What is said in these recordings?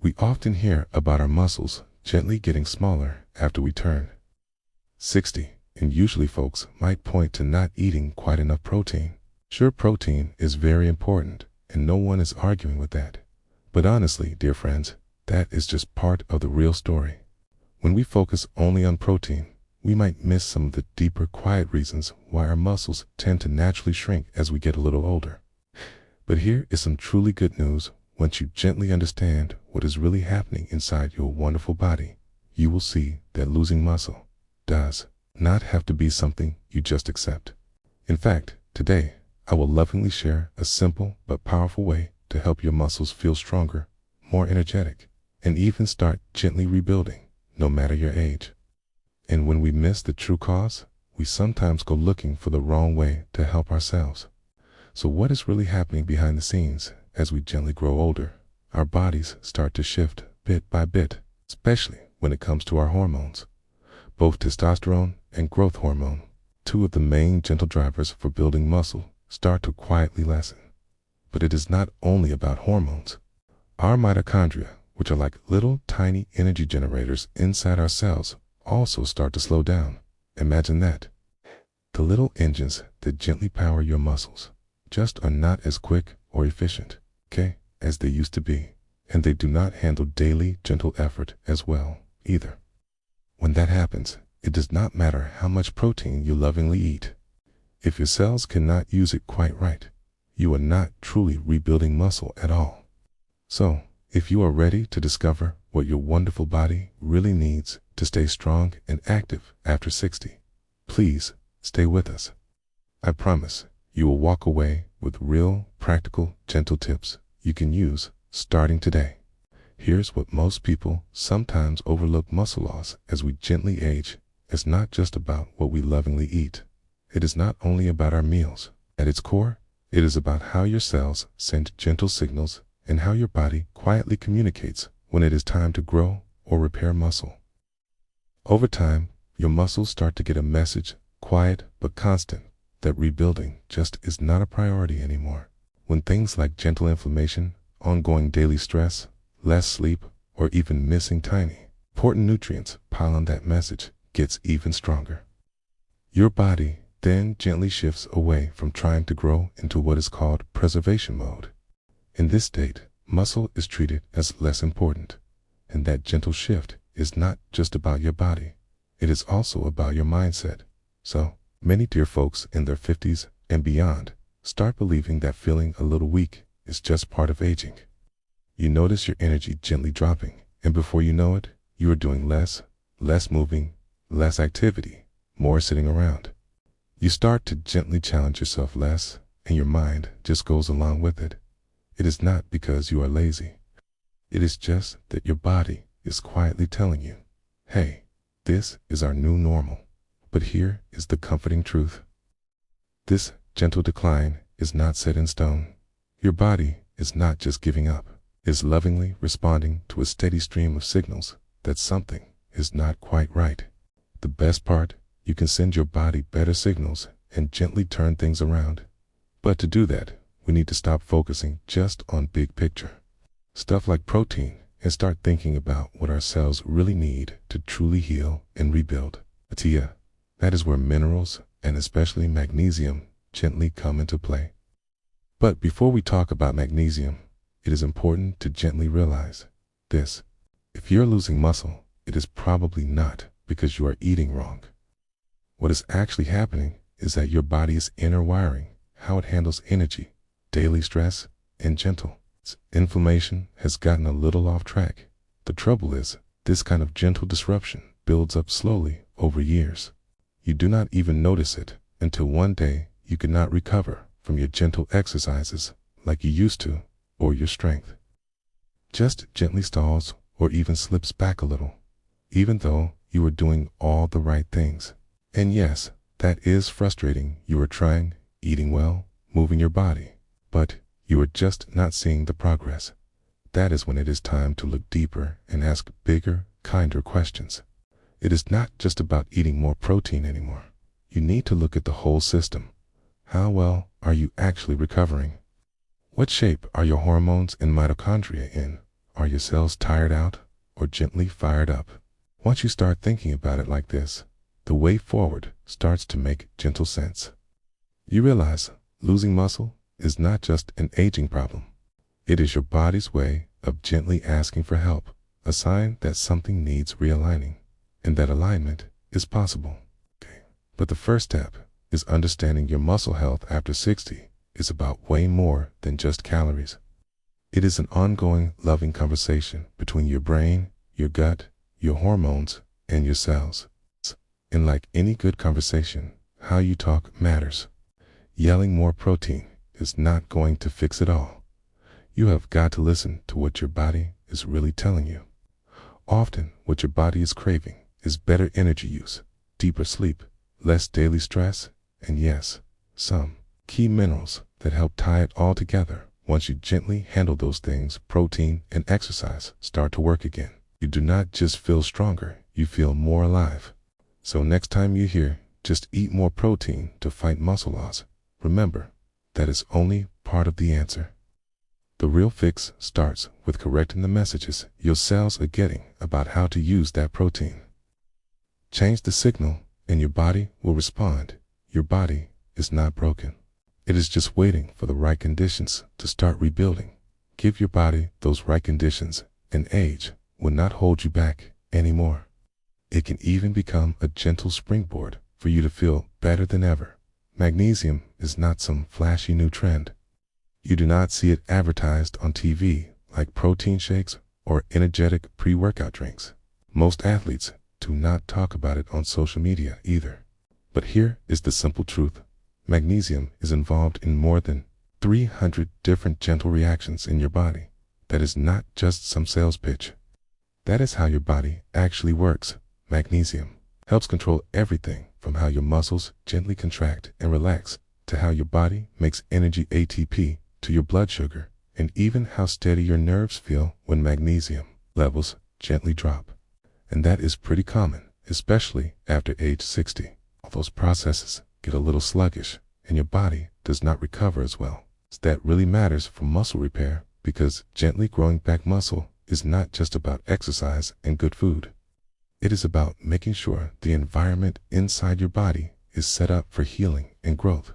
We often hear about our muscles gently getting smaller after we turn 60, and usually folks might point to not eating quite enough protein. Sure, protein is very important, and no one is arguing with that. But honestly, dear friends, that is just part of the real story. When we focus only on protein, we might miss some of the deeper, quiet reasons why our muscles tend to naturally shrink as we get a little older. But here is some truly good news. Once you gently understand what is really happening inside your wonderful body, you will see that losing muscle does not have to be something you just accept. In fact, today, I will lovingly share a simple but powerful way to help your muscles feel stronger, more energetic, and even start gently rebuilding, no matter your age. And when we miss the true cause, we sometimes go looking for the wrong way to help ourselves. So what is really happening behind the scenes as we gently grow older? Our bodies start to shift bit by bit, especially when it comes to our hormones. Both testosterone and growth hormone, two of the main gentle drivers for building muscle, start to quietly lessen. But it is not only about hormones. Our mitochondria, which are like little tiny energy generators inside our cells, also start to slow down. Imagine that. The little engines that gently power your muscles just are not as quick or efficient, as they used to be, and they do not handle daily gentle effort as well either. When that happens, it does not matter how much protein you lovingly eat. If your cells cannot use it quite right, you are not truly rebuilding muscle at all. So, if you are ready to discover what your wonderful body really needs to stay strong and active after 60, please stay with us. I promise you will walk away with real, practical, gentle tips you can use starting today. Here's what most people sometimes overlook: muscle loss as we gently age is not just about what we lovingly eat. It is not only about our meals. At its core, it is about how your cells send gentle signals and how your body quietly communicates when it is time to grow or repair muscle. Over time, your muscles start to get a message, quiet but constant, that rebuilding just is not a priority anymore. When things like gentle inflammation, ongoing daily stress, less sleep, or even missing tiny, important nutrients pile on, that message gets even stronger. Your body then gently shifts away from trying to grow into what is called preservation mode. In this state, muscle is treated as less important, and that gentle shift is not just about your body, it is also about your mindset. So, many dear folks in their 50s and beyond start believing that feeling a little weak is just part of aging. You notice your energy gently dropping, and before you know it, you are doing less moving, less activity, more sitting around. You start to gently challenge yourself less, and your mind just goes along with it. It is not because you are lazy. It is just that your body is quietly telling you, hey, this is our new normal. But here is the comforting truth. This gentle decline is not set in stone. Your body is not just giving up. It is lovingly responding to a steady stream of signals that something is not quite right. The best part, you can send your body better signals and gently turn things around. But to do that, we need to stop focusing just on big picture stuff like protein and start thinking about what our cells really need to truly heal and rebuild. That is where minerals, and especially magnesium, gently come into play. But before we talk about magnesium, it is important to gently realize this. If you're losing muscle, it is probably not because you are eating wrong. What is actually happening is that your body's inner wiring, how it handles energy, daily stress, and gentle inflammation has gotten a little off track. The trouble is, this kind of gentle disruption builds up slowly over years. You do not even notice it until one day you cannot recover from your gentle exercises like you used to, or your strength just gently stalls or even slips back a little, even though you are doing all the right things. And yes, that is frustrating. You are trying, eating well, moving your body, but you are just not seeing the progress. That is when it is time to look deeper and ask bigger, kinder questions. It is not just about eating more protein anymore. You need to look at the whole system. How well are you actually recovering? What shape are your hormones and mitochondria in? Are your cells tired out or gently fired up? Once you start thinking about it like this, the way forward starts to make gentle sense. You realize losing muscle is not just an aging problem. It is your body's way of gently asking for help, a sign that something needs realigning, and that alignment is possible. Okay. But the first step is understanding your muscle health after 60 is about way more than just calories. It is an ongoing, loving conversation between your brain, your gut, your hormones, and your cells. And like any good conversation, how you talk matters. Yelling more protein is not going to fix it all. You have got to listen to what your body is really telling you. Often, what your body is craving is better energy use, deeper sleep, less daily stress, and yes, some key minerals that help tie it all together. Once you gently handle those things, protein and exercise start to work again. You do not just feel stronger, you feel more alive. So next time you hear, just eat more protein to fight muscle loss, remember, that is only part of the answer. The real fix starts with correcting the messages your cells are getting about how to use that protein. Change the signal and your body will respond. Your body is not broken. It is just waiting for the right conditions to start rebuilding. Give your body those right conditions, and age will not hold you back anymore. It can even become a gentle springboard for you to feel better than ever. Magnesium is not some flashy new trend. You do not see it advertised on TV like protein shakes or energetic pre-workout drinks. Most athletes do not talk about it on social media either. But here is the simple truth. Magnesium is involved in more than 300 different gentle reactions in your body. That is not just some sales pitch. That is how your body actually works. Magnesium helps control everything from how your muscles gently contract and relax, to how your body makes energy ATP, to your blood sugar, and even how steady your nerves feel when magnesium levels gently drop. And that is pretty common, especially after age 60. All those processes get a little sluggish and your body does not recover as well. That really matters for muscle repair, because gently growing back muscle is not just about exercise and good food. It is about making sure the environment inside your body is set up for healing and growth.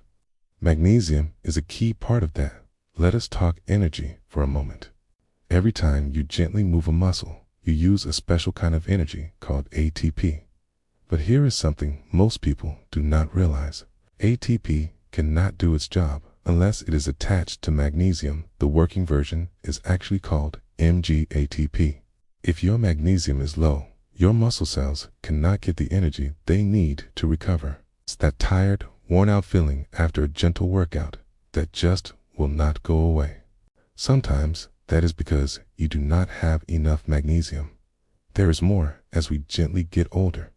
Magnesium is a key part of that. Let us talk energy for a moment. Every time you gently move a muscle, you use a special kind of energy called ATP. But here is something most people do not realize. ATP cannot do its job unless it is attached to magnesium. The working version is actually called MgATP. If your magnesium is low, your muscle cells cannot get the energy they need to recover. It's that tired, worn-out feeling after a gentle workout that just will not go away. Sometimes that is because you do not have enough magnesium. There is more as we gently get older.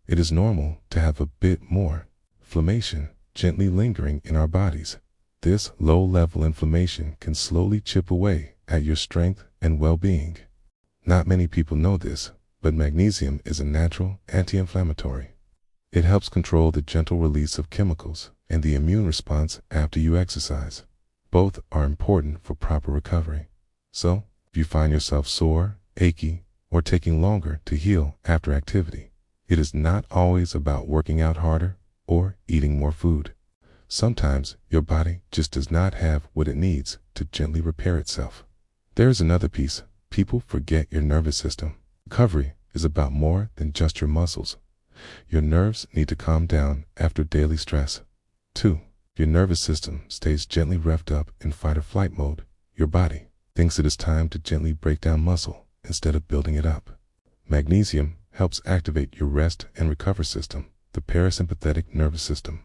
It is normal to have a bit more inflammation gently lingering in our bodies. This low-level inflammation can slowly chip away at your strength and well-being. Not many people know this, but magnesium is a natural anti-inflammatory. It helps control the gentle release of chemicals and the immune response after you exercise. Both are important for proper recovery. So, if you find yourself sore, achy, or taking longer to heal after activity, it is not always about working out harder or eating more food. Sometimes your body just does not have what it needs to gently repair itself. There is another piece. People forget your nervous system. Recovery is about more than just your muscles. Your nerves need to calm down after daily stress. 2. If your nervous system stays gently revved up in fight or flight mode, your body thinks it is time to gently break down muscle instead of building it up. Magnesium helps activate your rest and recover system, the parasympathetic nervous system.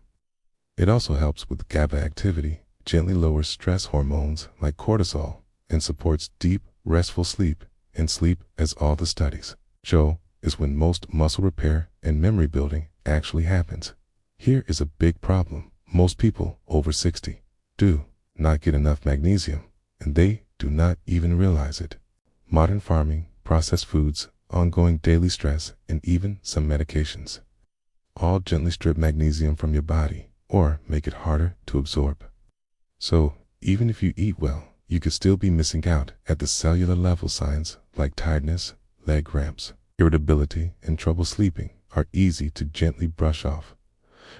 It also helps with GABA activity, gently lowers stress hormones like cortisol, and supports deep, restful sleep, and sleep, as all the studies show, is when most muscle repair and memory building actually happens. Here is a big problem. Most people over 60 do not get enough magnesium, and they do not even realize it. Modern farming, processed foods, ongoing daily stress, and even some medications all gently strip magnesium from your body or make it harder to absorb. So, even if you eat well, you could still be missing out at the cellular level. Signs like tiredness, leg cramps, irritability, and trouble sleeping are easy to gently brush off,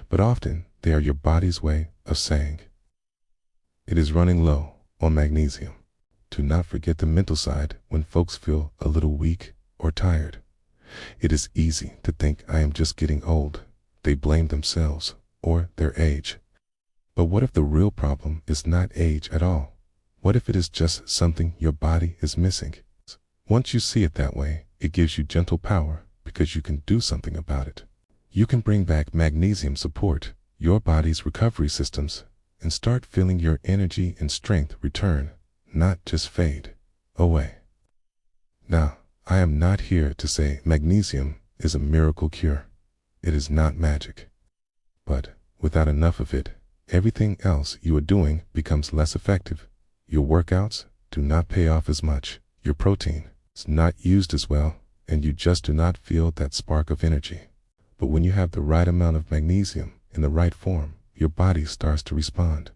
but often they are your body's way of saying it is running low on magnesium. Do not forget the mental side when folks feel a little weak or tired. It is easy to think I am just getting old. They blame themselves or their age. But what if the real problem is not age at all? What if it is just something your body is missing? Once you see it that way, it gives you gentle power because you can do something about it. You can bring back magnesium, support your body's recovery systems, and start feeling your energy and strength return, not just fade away. Now, I am not here to say magnesium is a miracle cure. It is not magic. But without enough of it, everything else you are doing becomes less effective. Your workouts do not pay off as much. Your protein is not used as well, and you just do not feel that spark of energy. But when you have the right amount of magnesium in the right form, your body starts to respond.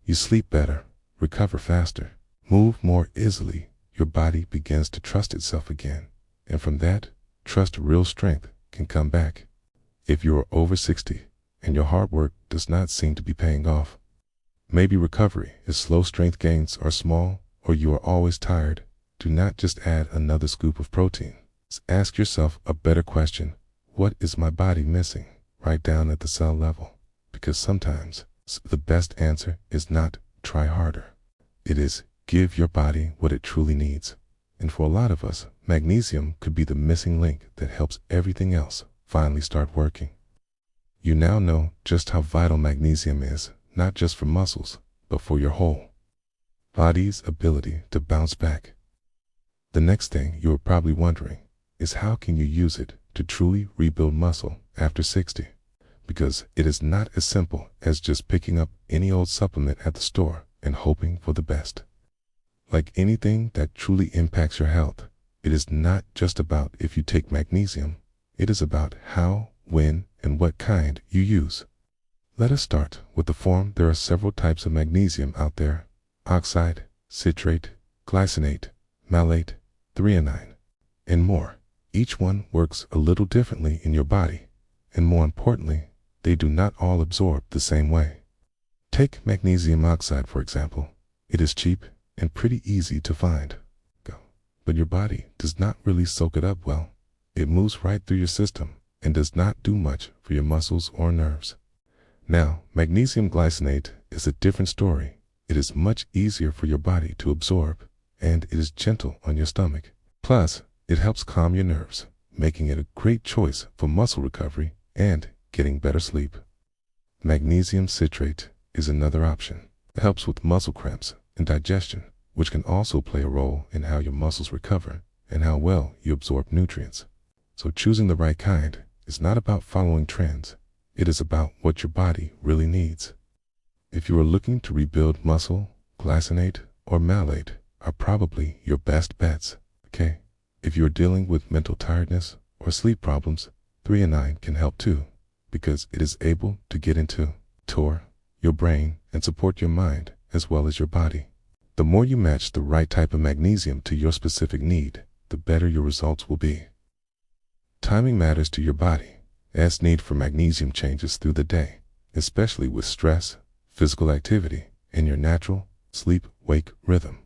You sleep better, recover faster, move more easily. Your body begins to trust itself again, and from that trust, real strength can come back. If you are over 60 and your hard work does not seem to be paying off, maybe recovery is slow, strength gains are small, or you are always tired, do not just add another scoop of protein. Ask yourself a better question. What is my body missing? Right down at the cell level. Because sometimes the best answer is not try harder. It is give your body what it truly needs. And for a lot of us, magnesium could be the missing link that helps everything else finally start working. You now know just how vital magnesium is, not just for muscles, but for your whole body's ability to bounce back. The next thing you are probably wondering is how can you use it to truly rebuild muscle after 60? Because it is not as simple as just picking up any old supplement at the store and hoping for the best. Like anything that truly impacts your health, it is not just about if you take magnesium, it is about how, when, and what kind you use. Let us start with the form. There are several types of magnesium out there: oxide, citrate, glycinate, malate, threonate, and more. Each one works a little differently in your body, and more importantly, they do not all absorb the same way. Take magnesium oxide, for example. It is cheap and pretty easy to find. But your body does not really soak it up well. It moves right through your system and does not do much for your muscles or nerves. Now, magnesium glycinate is a different story. It is much easier for your body to absorb, and it is gentle on your stomach. Plus, it helps calm your nerves, making it a great choice for muscle recovery and getting better sleep. Magnesium citrate is another option. It helps with muscle cramps and digestion, which can also play a role in how your muscles recover and how well you absorb nutrients. So choosing the right kind is not about following trends. It is about what your body really needs. If you are looking to rebuild muscle, glycinate or malate are probably your best bets. Okay. If you are dealing with mental tiredness or sleep problems, threonate can help too, because it is able to get into your brain and support your mind as well as your body. The more you match the right type of magnesium to your specific need, the better your results will be. Timing matters to your body, as need for magnesium changes through the day, especially with stress, physical activity, and your natural sleep-wake rhythm.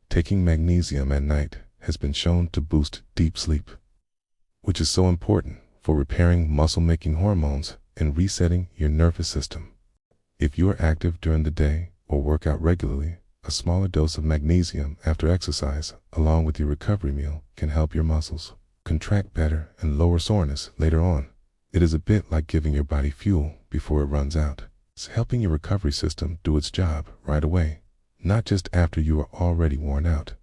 Taking magnesium at night has been shown to boost deep sleep, which is so important for repairing muscle-making hormones and resetting your nervous system. If you are active during the day or work out regularly, a smaller dose of magnesium after exercise, along with your recovery meal, can help your muscles contract better and lower soreness later on. It is a bit like giving your body fuel before it runs out. It's helping your recovery system do its job right away, not just after you are already worn out.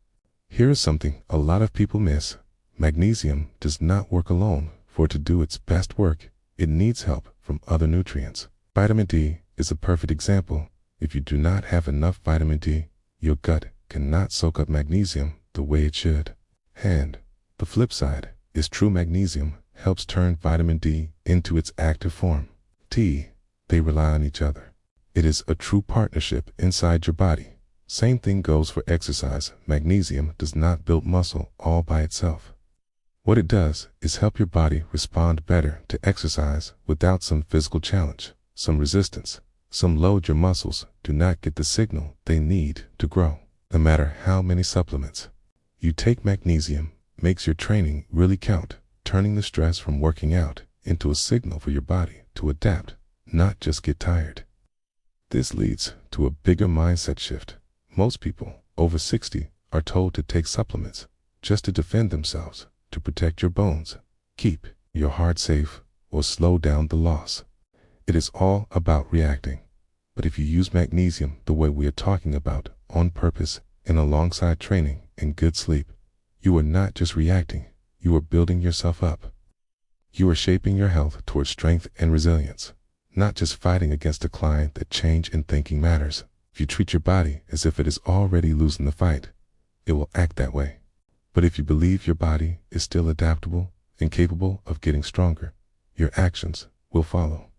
Here is something a lot of people miss. Magnesium does not work alone. For it to do its best work, it needs help from other nutrients. Vitamin D is a perfect example. If you do not have enough vitamin D, your gut cannot soak up magnesium the way it should. And the flip side is true magnesium helps turn vitamin D into its active form. They rely on each other. It is a true partnership inside your body. Same thing goes for exercise. Magnesium does not build muscle all by itself. What it does is help your body respond better to exercise without some physical challenge, some resistance, some load. Your muscles do not get the signal they need to grow. No matter how many supplements you take, magnesium makes your training really count, turning the stress from working out into a signal for your body to adapt, not just get tired. This leads to a bigger mindset shift. Most people over 60 are told to take supplements just to defend themselves, to protect your bones, keep your heart safe, or slow down the loss. It is all about reacting. But if you use magnesium the way we are talking about, on purpose and alongside training and good sleep, you are not just reacting, you are building yourself up. You are shaping your health towards strength and resilience, not just fighting against a decline. That change in thinking matters. If you treat your body as if it is already losing the fight, it will act that way. But if you believe your body is still adaptable and capable of getting stronger, your actions will follow.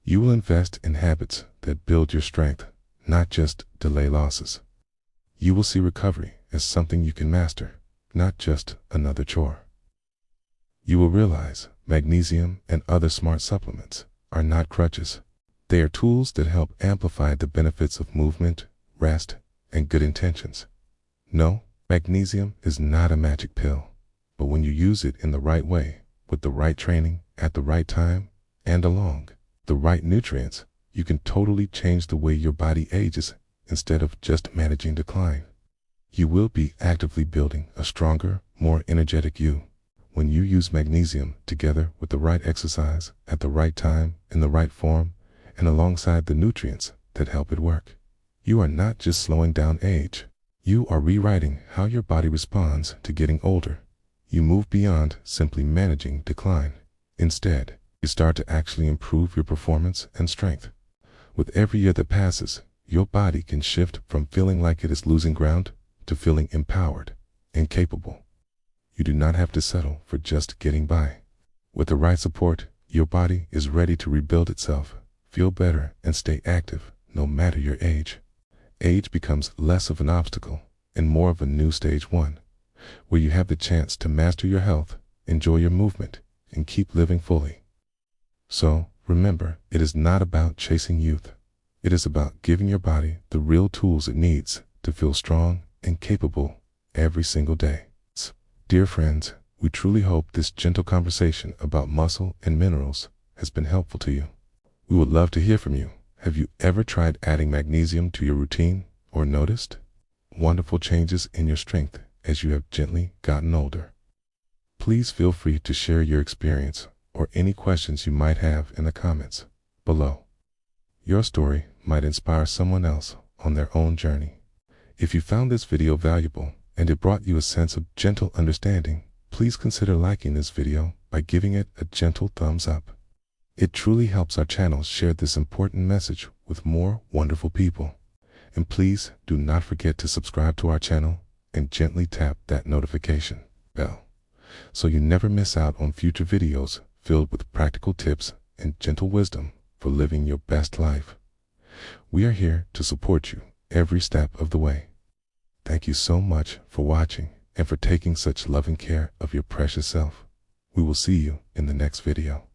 You will invest in habits that build your strength, not just delay losses. You will see recovery as something you can master, not just another chore. You will realize magnesium and other smart supplements are not crutches. They are tools that help amplify the benefits of movement, rest, and good intentions. No, magnesium is not a magic pill, but when you use it in the right way, with the right training, at the right time, and along the right nutrients, you can totally change the way your body ages instead of just managing decline. You will be actively building a stronger, more energetic you. When you use magnesium together with the right exercise, at the right time, in the right form, and alongside the nutrients that help it work, you are not just slowing down age. You are rewriting how your body responds to getting older. You move beyond simply managing decline. Instead, you start to actually improve your performance and strength. With every year that passes, your body can shift from feeling like it is losing ground to feeling empowered and capable. You do not have to settle for just getting by. With the right support, your body is ready to rebuild itself, feel better, and stay active no matter your age. Age becomes less of an obstacle and more of a new stage one, where you have the chance to master your health, enjoy your movement, and keep living fully. So, remember, it is not about chasing youth. It is about giving your body the real tools it needs to feel strong and capable every single day. Dear friends, we truly hope this gentle conversation about muscle and minerals has been helpful to you. We would love to hear from you. Have you ever tried adding magnesium to your routine or noticed wonderful changes in your strength as you have gently gotten older? Please feel free to share your experience or any questions you might have in the comments below. Your story might inspire someone else on their own journey. If you found this video valuable and it brought you a sense of gentle understanding, please consider liking this video by giving it a gentle thumbs up. It truly helps our channel share this important message with more wonderful people. And please do not forget to subscribe to our channel and gently tap that notification bell so you never miss out on future videos filled with practical tips and gentle wisdom for living your best life. We are here to support you every step of the way. Thank you so much for watching and for taking such loving care of your precious self. We will see you in the next video.